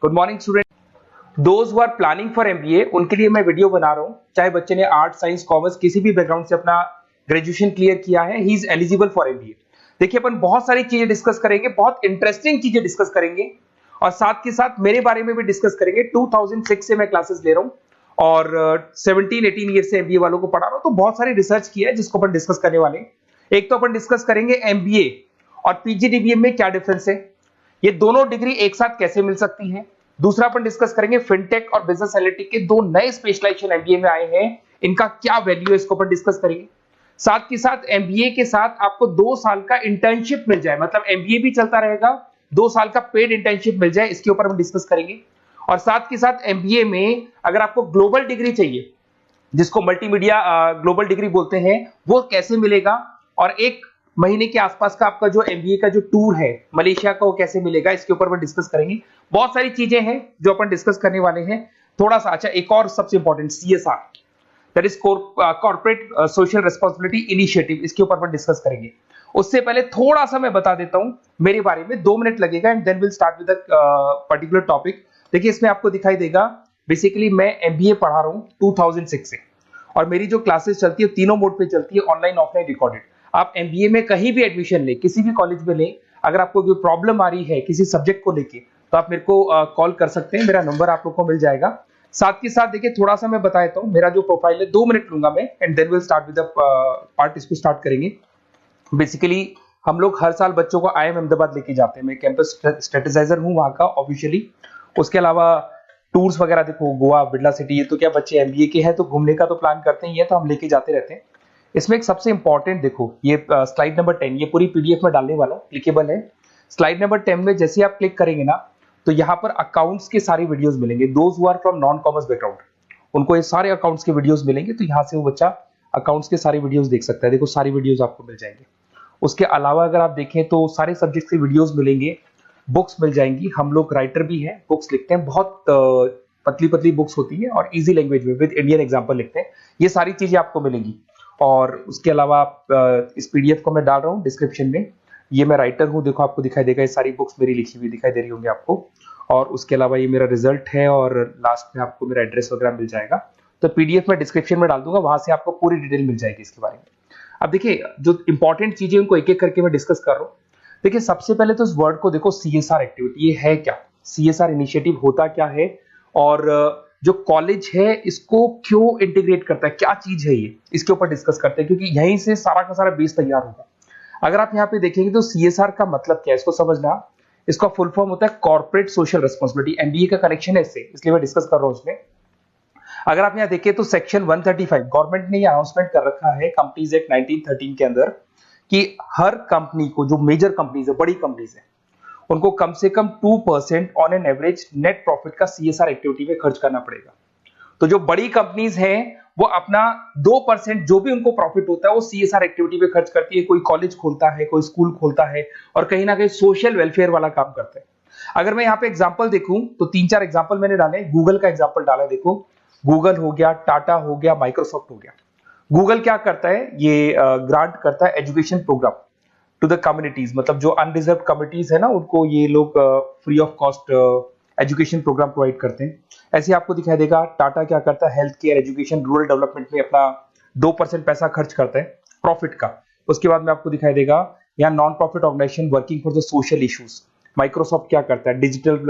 Good morning student. Those who are planning for MBA उनके लिए मैं वीडियो बना रहा हूं। चाहे बच्चे ने आर्ट, साइंस, कॉमर्स किसी भी बैकग्राउंड से अपना ग्रेजुएशन क्लियर किया है, he is eligible for MBA. देखिए, अपन बहुत सारी चीजें डिस्कस करेंगे, बहुत इंटरेस्टिंग चीजें डिस्कस करेंगे और साथ के साथ मेरे बारे में भी डिस्कस करेंगे। 2006 से मैं क्लासेस ले रहा हूं और 17-18 ईयर से एमबीए वालों को पढ़ा रहा हूं, तो बहुत सारी रिसर्च की है जिसको अपन डिस्कस करने वाले हैं। एक तो अपन डिस्कस करेंगे एमबीए और पीजीडीबीएम में क्या डिफरेंस है, ये दोनों डिग्री एक साथ कैसे मिल सकती है। दूसरा अपन डिस्कस करेंगे फिनटेक और बिजनेस एनालिटिक के दो नए स्पेशलाइजेशन एमबीए में आए हैं, इनका क्या वैल्यू है, इसको अपन डिस्कस करेंगे। साथ के साथ एमबीए के साथ आपको 2 साल का इंटर्नशिप मिल जाए, मतलब एमबीए भी चलता रहेगा, 2 साल का पेड इंटर्नशिप मिल जाए, इसके ऊपर हम डिस्कस करेंगे। और साथ के साथ एमबीए में अगर आपको ग्लोबल डिग्री चाहिए, जिसको मल्टीमीडिया ग्लोबल डिग्री बोलते हैं, वो कैसे मिलेगा, और 1 महीने के आसपास का आपका जो एमबीए का जो टूर है मलेशिया का, वो कैसे मिलेगा, इसके ऊपर हम डिस्कस करेंगे। बहुत सारी चीजें हैं जो अपन डिस्कस करने वाले हैं। थोड़ा सा अच्छा, एक और सबसे important CSR, that is corporate social responsibility initiative, इसके ऊपर अपन डिस्कस करेंगे। उससे पहले थोड़ा सा मैं बता देता हूं मेरे बारे में, 2 मिनट लगेगा and then will start with the particular topic. देखिए, इसमें आपको दिखाई देगा बेसिकली मैं एमबीए पढ़ा रहा हूं 2006 से, और मेरी जो क्लासेस चलती है तीनों मोड पे चलती है, ऑनलाइन, ऑफलाइन, रिकॉर्डेड। आप एमबीए में कहीं भी एडमिशन ले, किसी भी कॉलेज में ले, अगर आपको कोई प्रॉब्लम आ रही है किसी सब्जेक्ट को लेके, तो आप मेरे को कॉल कर सकते हैं, मेरा नंबर आप लोग को मिल जाएगा। साथ के साथ देखिए, थोड़ा सा मैं बता देता हूँ, मेरा जो प्रोफाइल है 2 मिनट लूंगा मैं and then will start with the part, इसको स्टार्ट करेंगे। बेसिकली हम लोग हर साल बच्चों को आईएम अहमदाबाद लेके जाते हैं, मैं कैंपस स्ट्रेटेजाइजर हूँ वहाँ का ऑफिशियली। उसके अलावा टूर्स वगैरह, देखो गोवा, बिरला सिटी, ये तो क्या बच्चे एमबीए के हैं तो घूमने का तो प्लान करते ही है, तो हम लेके जाते रहते हैं। इसमें एक सबसे इंपॉर्टेंट, देखो ये स्लाइड नंबर 10, ये पूरी पीडीएफ में डालने वाला हूं, क्लिकेबल है। स्लाइड नंबर 10 में जैसे आप क्लिक करेंगे ना, तो यहाँ पर अकाउंट्स के सारी वीडियोस मिलेंगे। Those who are from non commerce background, उनको ये सारे अकाउंट्स के वीडियोस मिलेंगे, तो यहाँ से वो बच्चा अकाउंट्स के सारी वीडियोस देख सकता है। देखो, सारी वीडियोस आपको मिल जाएंगे। उसके अलावा अगर आप देखें तो सारे सब्जेक्ट के वीडियोस मिलेंगे, बुक्स मिल जाएंगी। हम लोग राइटर भी हैं, बुक्स लिखते हैं, बहुत पतली पतली बुक्स होती है और इजी लैंग्वेज में विद इंडियन एग्जांपल लिखते हैं। ये सारी चीजें आपको मिलेंगी। और उसके अलावा आप इस पीडीएफ को मैं डाल रहा हूँ डिस्क्रिप्शन में, ये मैं राइटर हूँ, देखो आपको दिखाई देगा, ये सारी बुक्स मेरी लिखी हुई दिखाई दे रही होंगी आपको। और उसके अलावा ये मेरा रिजल्ट है और लास्ट में आपको मेरा एड्रेस वगैरह मिल जाएगा। तो पीडीएफ में डिस्क्रिप्शन में डाल दूंगा, वहां से आपको पूरी डिटेल मिल जाएगी इसके बारे में। अब देखिए, जो इंपॉर्टेंट चीजें उनको एक एक करके मैं डिस्कस कर रहा हूँ। देखिए, सबसे पहले तो इस वर्ड को देखो, सीएसआर एक्टिविटी, ये है क्या, सीएसआर इनिशिएटिव होता क्या है, और जो कॉलेज है इसको क्यों इंटीग्रेट करता है, क्या चीज है ये, इसके ऊपर डिस्कस करते हैं, क्योंकि यहीं से सारा का सारा बेस तैयार होगा। अगर आप यहाँ पे देखेंगे तो सीएसआर का मतलब क्या है, इसको समझना। इसका फुल फॉर्म होता है कॉर्पोरेट सोशल रिस्पांसिबिलिटी। एमबीए का कनेक्शन है इससे, इसलिए मैं डिस्कस कर रहा हूँ उसमें। अगर आप यहाँ देखें तो सेक्शन 135, गवर्नमेंट ने ये अनाउंसमेंट कर रखा है कंपनीज एक्ट 1913 के अंदर, कि हर कंपनी को, जो मेजर कंपनीज है, बड़ी कंपनीज है, उनको कम से कम 2% on an average net profit का सीएसआर एक्टिविटी में खर्च करना पड़ेगा। तो जो बड़ी कंपनीज हैं वो अपना 2% जो भी उनको प्रॉफिट होता है वो सीएसआर एक्टिविटी पे खर्च करती है। कोई कॉलेज खोलता है, कोई स्कूल खोलता है, और कहीं ना कहीं सोशल वेलफेयर वाला काम करता है। अगर मैं यहाँ पे एग्जांपल देखूं तो 3-4 एग्जांपल मैंने डाले। गूगल का एग्जांपल डाला, देखो गूगल हो गया, टाटा हो गया, माइक्रोसॉफ्ट हो गया। गूगल क्या करता है, ये ग्रांट करता है education programme to the communities, मतलब जो अनरिजर्व कम्युनिटीज है ना, उनको ये लोग free of cost education programme provide करते हैं। ऐसे आपको दिखाई देगा टाटा क्या करता है, health care, education, rural development में अपना 2% पैसा खर्च करता है प्रॉफिट का। उसके बाद में आपको दिखाई देगा यहाँ non profit organisation working for the social issues. Microsoft क्या करता है, डिजिटल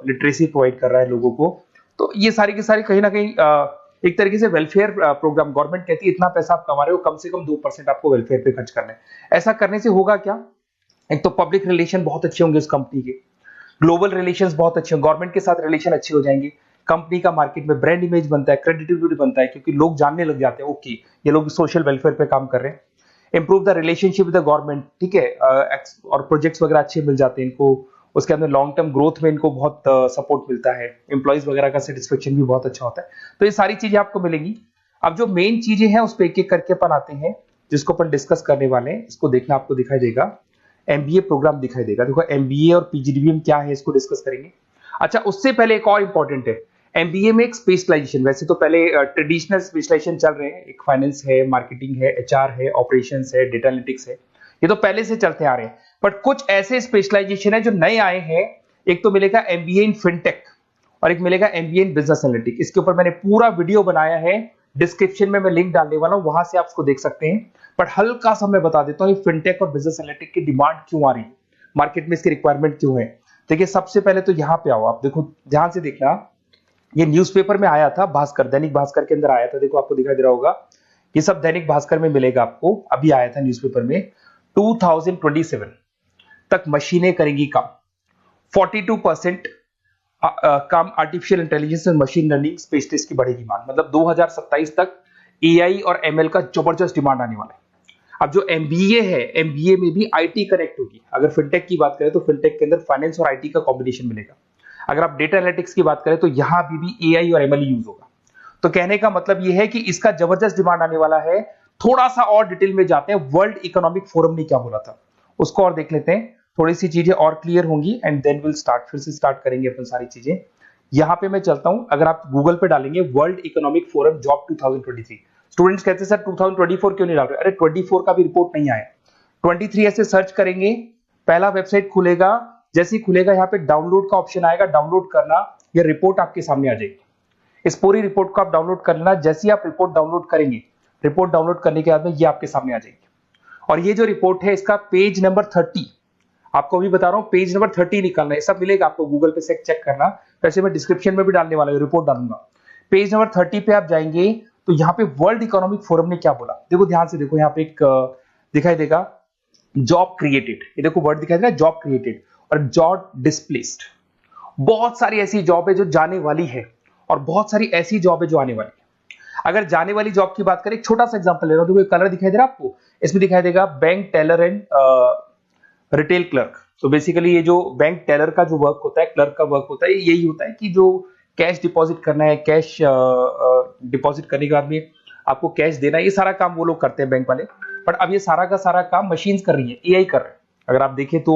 लिटरेसी प्रोवाइड कर रहा है लोगों को। तो ये सारी की सारी कहीं ना कहीं एक तरीके से वेलफेयर प्रोग्राम, गवर्नमेंट कहती है इतना पैसा आप कमा रहे हो, कम से कम 2% आपको वेलफेयर पे खर्च करना है। ऐसा करने से होगा क्या, एक तो पब्लिक रिलेशन बहुत अच्छे होंगे उस कंपनी के, ग्लोबल रिलेशंस बहुत अच्छे होंगे, गवर्नमेंट के साथ रिलेशन अच्छे हो जाएंगे, कंपनी का मार्केट में ब्रांड इमेज बनता है, क्रेडिबिलिटी बनता है, क्योंकि लोग जानने लग जाते हैं ओके ये लोग सोशल वेलफेयर पे काम कर रहे हैं। Improve the relationship with the government, ठीक है, और प्रोजेक्ट्स वगैरह अच्छे मिल जाते हैं इनको। उसके अंदर लॉन्ग टर्म ग्रोथ में इनको बहुत सपोर्ट मिलता है, एम्प्लॉइज वगैरह का सेटिस्फेक्शन भी बहुत अच्छा होता है। तो ये सारी चीजें आपको मिलेंगी। अब जो मेन चीजें हैं उस पर एक एक करके अपन आते हैं, जिसको अपन डिस्कस करने वाले हैं। इसको देखना, आपको दिखाई देगा एमबीए प्रोग्राम दिखाई देगा। देखो एमबीए और पीजीडीबीएम क्या है, इसको डिस्कस करेंगे। अच्छा, उससे पहले एक और इंपॉर्टेंट है, एमबीए में एक स्पेशलाइजेशन, वैसे तो पहले ट्रेडिशनल स्पेशलाइजेशन चल रहे हैं, एक फाइनेंस है, मार्केटिंग है, एचआर है, ऑपरेशंस है, डेटा एनालिटिक्स है, ये तो पहले से चलते आ रहे हैं। बट कुछ ऐसे स्पेशलाइजेशन है जो नए आए हैं, एक तो मिलेगा एमबीए इन फिनटेक और एक मिलेगा एमबीए इन बिजनेस एनालिटिक्स। इसके ऊपर मैंने पूरा वीडियो बनाया है, डिस्क्रिप्शन में मैं लिंक डालने वाला हूं, वहां से आप उसको देख सकते हैं। बट हल्का सा मैं बता देता हूं फिनटेक और बिजनेस एनालिटिक्स की डिमांड क्यों आ रही है, मार्केट में इसकी रिक्वायरमेंट क्यों है। देखिए सबसे पहले तो यहाँ पे आओ, आप देखो ध्यान से देखना, ये न्यूज़पेपर में आया था, भास्कर, दैनिक भास्कर के अंदर आया था। देखो आपको दिखाई दे रहा होगा, ये सब दैनिक भास्कर में मिलेगा आपको, अभी आया था न्यूज़पेपर में। 2027 तक मशीनें करेंगी काम, 42% काम आर्टिफिशियल इंटेलिजेंस और मशीन लर्निंग स्पेशलिस्ट की बढ़ेगी मांग। मतलब 2027 तक एआई और एमएल का जबरदस्त डिमांड आने वाला है। अब जो एमबीए है, एमबीए में भी आईटी कनेक्ट होगी। अगर फिनटेक की बात करें तो फिनटेक के अंदर फाइनेंस और आईटी का कॉम्बिनेशन मिलेगा। अगर आप डेटा एनालिटिक्स की बात करें तो यहां भी एआई और एमएल यूज होगा। तो कहने का मतलब यह है कि इसका जबरदस्त डिमांड आने वाला है। थोड़ा सा और डिटेल में जाते हैं, वर्ल्ड इकोनॉमिक फोरम ने क्या बोला था उसको और देख लेते हैं, थोड़ी सी चीजें और क्लियर होंगी एंड देन विल स्टार्ट, फिर से स्टार्ट करेंगे अपन सारी चीजें। यहां पे मैं चलता हूं, अगर आप गूगल पे डालेंगे world economic forum job 2023, students कहते हैं सर 2024 क्यों नहीं डाल रहे, अरे 24 का भी रिपोर्ट नहीं आया, 23 ऐसे सर्च करेंगे, पहला वेबसाइट खुलेगा, जैसे ही खुलेगा यहाँ पे डाउनलोड का ऑप्शन आएगा, डाउनलोड करना, ये रिपोर्ट आपके सामने आ जाएगी। इस पूरी रिपोर्ट को आप डाउनलोड कर लेना, जैसे ही आप रिपोर्ट डाउनलोड करेंगे, रिपोर्ट डाउनलोड करने के बाद में ये आपके सामने आ जाएगी। और ये जो रिपोर्ट है इसका पेज नंबर 30, आपको भी बता रहा हूं पेज नंबर 30 निकालना है, सब मिलेगा आपको गूगल पे से चेक करना, वैसे मैं डिस्क्रिप्शन में भी डालने वाला हूं, रिपोर्ट डालूंगा। पेज नंबर 30 पे आप जाएंगे तो यहाँ पे वर्ल्ड इकोनॉमिक फोरम ने क्या बोला, देखो ध्यान से देखो, यहाँ पे एक दिखाई देगा जॉब क्रिएटेड, ये देखो वर्ड दिखाई दे रहा है जॉब क्रिएटेड और जॉब डिस्प्लेस्ड। बहुत सारी ऐसी जॉब है जो जाने वाली है और बहुत सारी ऐसी जॉब है जो आने वाली है। अगर जाने वाली जॉब की बात करें, एक छोटा सा एग्जांपल ले रहा हूं, देखो कलर दिखाई दे रहा है आपको, इसमें दिखाई देगा bank teller and retail clerk. तो बेसिकली ये जो बैंक टेलर का जो वर्क होता है, क्लर्क का वर्क होता है, यही होता है कि जो कैश डिपॉजिट करना है, कैश डिपॉजिट करने के बाद में आपको कैश देना है, ये सारा काम वो लोग करते हैं बैंक वाले। बट अब ये सारा का सारा काम मशीन्स कर रही है, एआई कर रहे हैं। अगर आप देखें तो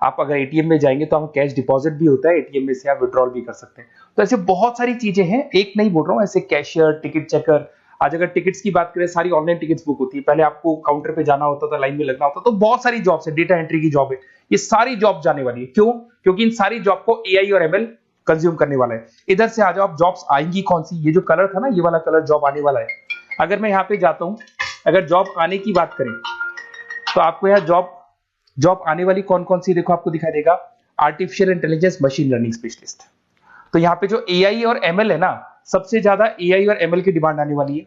आप अगर एटीएम में जाएंगे तो आप कैश डिपॉजिट भी होता है, एटीएम में से आप विड्रॉल भी कर सकते हैं। तो ऐसे बहुत सारी चीजें हैं, एक नहीं बोल रहा हूँ, ऐसे कैशियर, टिकट चेकर। आज अगर टिकट्स की बात करें, सारी ऑनलाइन टिकट्स बुक होती है, पहले आपको काउंटर पे जाना होता था, लाइन में लगना होता, तो बहुत सारी जॉब्स है, डेटा एंट्री की जॉब है, ये सारी जॉब जाने वाली है। क्यों? क्योंकि इन सारी जॉब को एआई और एमएल कंज्यूम करने वाला है। इधर से आ जाओ, आप जॉब्स आएंगी कौन सी, ये जो कलर था ना, ये वाला कलर जॉब आने वाला है। अगर मैं यहाँ पे जाता हूँ, अगर जॉब आने की बात करें तो आपको यहाँ जॉब आने वाली कौन कौन सी, देखो आपको दिखाई देगा artificial intelligence machine learning specialist. तो यहाँ पे जो एआई और एमएल है ना, सबसे ज्यादा एआई और एमएल की डिमांड आने वाली है।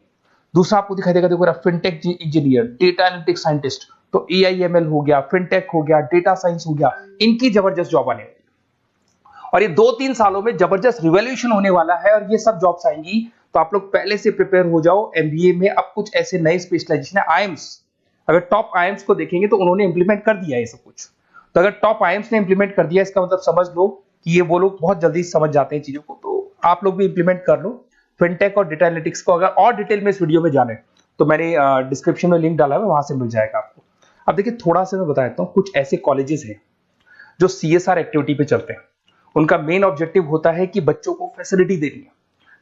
दूसरा आपको दिखाई देगा, देखो fintech engineer, data analytics scientist, तो एआई एमएल हो गया, फिनटेक हो गया, डेटा साइंस हो गया, इनकी जबरदस्त जॉब आने वाली है। और ये 2-3 सालों में जबरदस्त रिवॉल्यूशन होने वाला है और ये सब जॉब्स आएंगी। तो आप लोग पहले से प्रिपेयर हो जाओ। एमबीए में अब कुछ ऐसे नए स्पेशलाइजेशन है, आईएम्स, अगर टॉप आईएम्स को देखेंगे तो उन्होंने इंप्लीमेंट कर दिया है सब कुछ। तो अगर टॉप आईएम्स ने इंप्लीमेंट कर दिया, इसका मतलब समझ लो कि ये वो लोग बहुत जल्दी समझ जाते हैं चीजों को, तो आप लोग भी इंप्लीमेंट कर लो फिनटेक और डेटा एनालिटिक्स को। अगर और डिटेल में इस वीडियो में जाने तो मैंने डिस्क्रिप्शन में लिंक डाला है, वहां से मिल जाएगा आपको। अब देखिए थोड़ा सा मैं बता देता हूँ, कुछ ऐसे कॉलेजेस हैं जो सीएसआर एक्टिविटी पे चलते हैं। उनका मेन ऑब्जेक्टिव होता है कि बच्चों को फैसिलिटी देनी है,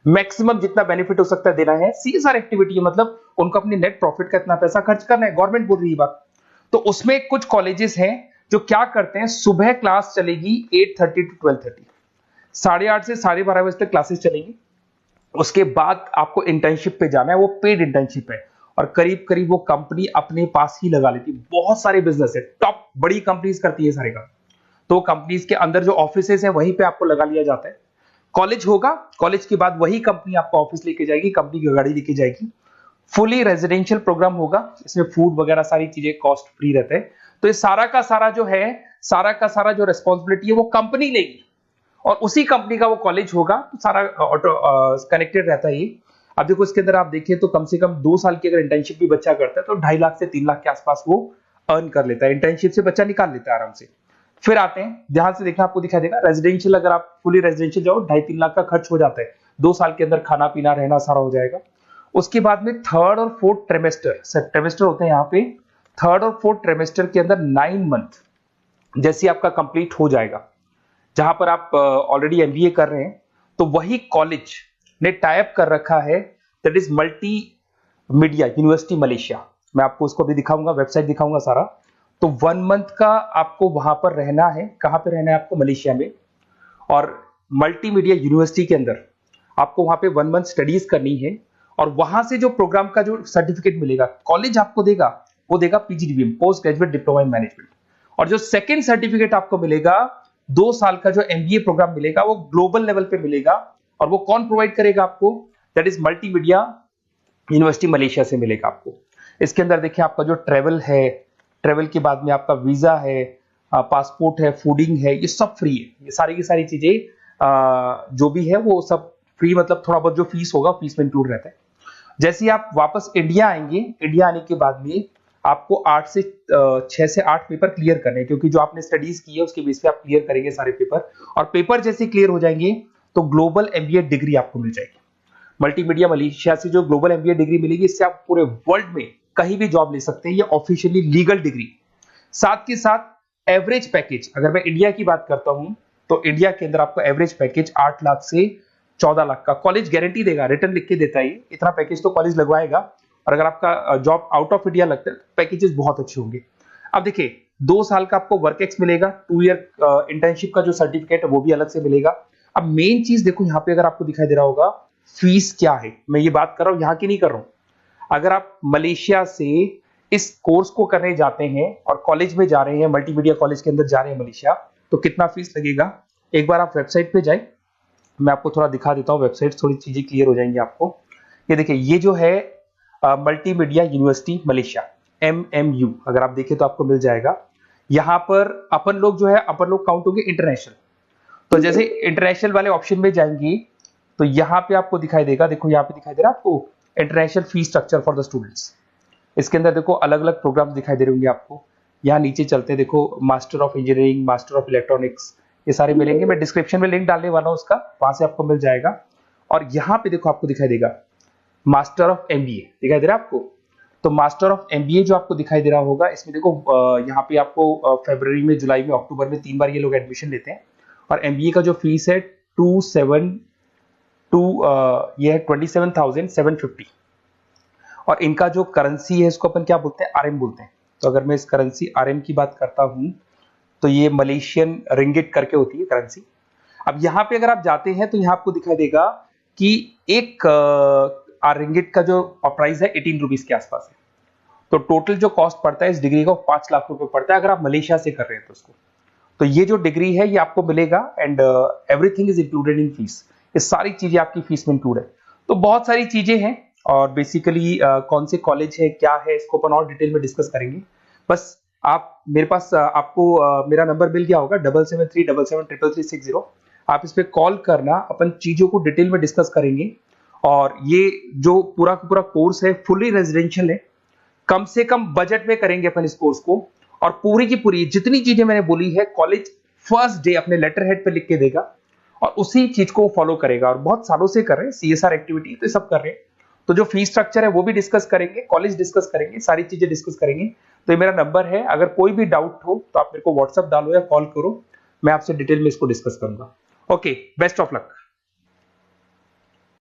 मैक्सिमम जितना बेनिफिट हो सकता है देना है। सीएसआर एक्टिविटी मतलब उनको अपनी नेट प्रॉफिट का इतना पैसा खर्च करना है, गवर्नमेंट बोल रही है बात। तो उसमें कुछ कॉलेजेस हैं जो क्या करते हैं, सुबह क्लास चलेगी 8:30 to 12:30, 8:30 से 12:30 बजे तक क्लासेस चलेंगी। उसके बाद आपको इंटर्नशिप पे जाना है, वो पेड इंटर्नशिप है और करीब करीब वो कंपनी अपने पास ही लगा लेती है। बहुत सारे बिजनेस है, टॉप बड़ी कंपनीज करती है सारे काम। तो कंपनीज के अंदर जो ऑफिसेस है वहीं पे आपको लगा लिया जाता है। कॉलेज होगा, कॉलेज के बाद वही कंपनी आपको ऑफिस लेके जाएगी, कंपनी की गाड़ी लेके जाएगी। फुली रेजिडेंशियल प्रोग्राम होगा, इसमें फूड वगैरह सारी चीजें कॉस्ट फ्री रहते हैं। तो ये सारा का सारा जो है, सारा का सारा जो रेस्पॉन्सिबिलिटी है वो कंपनी लेगी और उसी कंपनी का वो कॉलेज होगा। तो सारा ऑटो कनेक्टेड रहता है ये। अब देखो इसके अंदर आप देखिए तो कम से कम 2 साल की अगर इंटर्नशिप भी बच्चा करता है तो 2.5 लाख से 3 लाख के आसपास वो अर्न कर लेता है, इंटर्नशिप से बच्चा निकाल लेता है आराम से। फिर आते हैं, ध्यान से देखना, आपको दिखाई देगा रेजिडेंशियल, अगर आप फुली रेजिडेंशियल जाओ 2.5-3 लाख का खर्च हो जाता है, 2 साल के अंदर खाना पीना रहना सारा हो जाएगा। उसके बाद में थर्ड और फोर्थ ट्रेमेस्टर होते हैं यहाँ पे, थर्ड और फोर्थ ट्रेमेस्टर के अंदर 9 मंथ जैसे आपका कंप्लीट हो जाएगा, जहां पर आप ऑलरेडी एमबीए कर रहे हैं, तो वही कॉलेज ने टाइप कर रखा है, that is multi media university Malaysia. मैं आपको उसको भी दिखाऊंगा, वेबसाइट दिखाऊंगा सारा। तो 1 मंथ का आपको वहां पर रहना है। कहां पे रहना है आपको? मलेशिया में। और मल्टीमीडिया यूनिवर्सिटी के अंदर आपको वहां पे 1 मंथ स्टडीज करनी है और वहां से जो प्रोग्राम का जो सर्टिफिकेट मिलेगा कॉलेज आपको देगा, वो देगा PGDBM, post graduate diploma in management. और जो सेकंड सर्टिफिकेट आपको मिलेगा 2 साल का जो एमबीए प्रोग्राम मिलेगा वो ग्लोबल लेवल पे मिलेगा। और वो कौन प्रोवाइड करेगा आपको? That is multimedia university Malaysia से मिलेगा आपको। इसके अंदर देखिए आपका जो ट्रेवल है, ट्रेवल के बाद में आपका वीजा है, पासपोर्ट है, फूडिंग है, ये सब फ्री है। ये सारी की सारी चीजें जो भी है वो सब फ्री, मतलब थोड़ा बहुत जो फीस होगा फीस में इंक्लूड रहता है। जैसे ही आप वापस इंडिया आएंगे, इंडिया आने के बाद में आपको 6 से 8 पेपर क्लियर करने हैं, क्योंकि जो आपने स्टडीज की है उसके बेस पे आप क्लियर करेंगे सारे पेपर। और पेपर जैसे क्लियर हो जाएंगे तो ग्लोबल एमबीए डिग्री आपको मिल जाएगी। मल्टीमीडिया मलेशिया से जो ग्लोबल एमबीए डिग्री मिलेगी, इससे आप पूरे वर्ल्ड में कहीं भी जॉब ले सकते हैं। ये ऑफिशियली लीगल डिग्री। साथ के साथ एवरेज पैकेज, अगर मैं इंडिया की बात करता हूं तो इंडिया के अंदर आपको एवरेज पैकेज 8 लाख से 14 लाख का कॉलेज गारंटी देगा, रिटर्न लिख के देता है। इतना पैकेज तो कॉलेज लगवाएगा। और अगर आपका जॉब आउट ऑफ इंडिया लगता है तो पैकेजेस बहुत अच्छे होंगे। अब देखिए 2 साल का आपको वर्क एक्स मिलेगा, 2 ईयर इंटर्नशिप का जो सर्टिफिकेट है वो भी अलग से मिलेगा। अब मेन चीज देखो यहाँ पे अगर आपको दिखाई दे रहा होगा फीस क्या है, मैं ये बात कर रहा हूं यहाँ की नहीं कर रहा हूं। अगर आप मलेशिया से इस कोर्स को करने जाते हैं और कॉलेज में जा रहे हैं, मल्टीमीडिया कॉलेज के अंदर जा रहे हैं मलेशिया, तो कितना फीस लगेगा? एक बार आप वेबसाइट पे जाए, मैं आपको थोड़ा दिखा देता हूँ, वेबसाइट थोड़ी चीजें क्लियर हो जाएंगी आपको। ये देखिए, ये जो है मल्टीमीडिया यूनिवर्सिटी मलेशिया MMU, अगर आप देखें तो आपको मिल जाएगा। यहाँ पर अपन लोग जो है अपन लोग काउंट होंगे इंटरनेशनल। तो जैसे इंटरनेशनल वाले ऑप्शन में जाएंगे तो यहाँ पे आपको दिखाई देगा, देखो यहाँ पे दिखाई दे रहा है आपको international fees structure for the students. इसके अंदर देखो अलग अलग प्रोग्राम दिखाई दे रहे होंगे आपको। यहाँ नीचे चलते हैं, देखो master of engineering, master of electronics, ये सारे मिलेंगे। मैं डिस्क्रिप्शन में लिंक डालने वाला हूँ उसका, वहां से आपको मिल जाएगा। और यहाँ पे देखो आपको दिखाई देगा मास्टर ऑफ एमबीए, दिखाई दे रहा है आपको। तो मास्टर ऑफ एमबीए जो आपको दिखाई दे रहा होगा, इसमें देखो यहाँ पे आपको फरवरी में, जुलाई में, अक्टूबर में 3 बार ये लोग एडमिशन लेते हैं। और एमबीए का जो फीस है 27,750। और इनका जो करेंसी है इसको अपन क्या बोलते हैं? आरएम बोलते हैं। तो अगर मैं इस करेंसी आरएम की बात करता हूं तो ये मलेशियन रिंगिट करके होती है करेंसी। अब यहाँ पे अगर आप जाते हैं तो यहाँ आपको दिखाई देगा कि एक रिंगिट का जो प्राइस है 18 रुपीज के आसपास है। तो टोटल जो कॉस्ट पड़ता है इस डिग्री का 5 लाख रुपए पड़ता है अगर आप मलेशिया से कर रहे हैं तो उसको। तो ये जो डिग्री है ये आपको मिलेगा and everything is included in fees. ये सारी चीजें आपकी फीस में इंक्लूड है। तो बहुत सारी चीजें हैं और बेसिकली कौन से कॉलेज है, क्या है, इसको अपन और डिटेल में डिस्कस करेंगे। बस आप मेरे पास आपको मेरा नंबर मिल गया होगा 7737773360। आप इस पे कॉल करना, अपन चीजों को डिटेल में डिस्कस करेंगे। और ये जो पूरा का पूरा कोर्स है फुली रेजिडेंशियल है, कम से कम बजट में करेंगे अपन इस कोर्स को। और पूरी की पूरी जितनी चीजें मैंने बोली है कॉलेज फर्स्ट डे अपने लेटर हेड पे लिख के देगा और उसी चीज को फॉलो करेगा। और बहुत सालों से कर रहे हैं सीएसआर एक्टिविटी, तो सब कर रहे हैं। तो जो फीस स्ट्रक्चर है वो भी डिस्कस करेंगे, कॉलेज डिस्कस करेंगे, सारी चीजें डिस्कस करेंगे। तो ये मेरा नंबर है, अगर कोई भी डाउट हो तो आप मेरे को व्हाट्सएप डालो या कॉल करो, मैं आपसे डिटेल में इसको डिस्कस करूंगा। Okay, best of luck.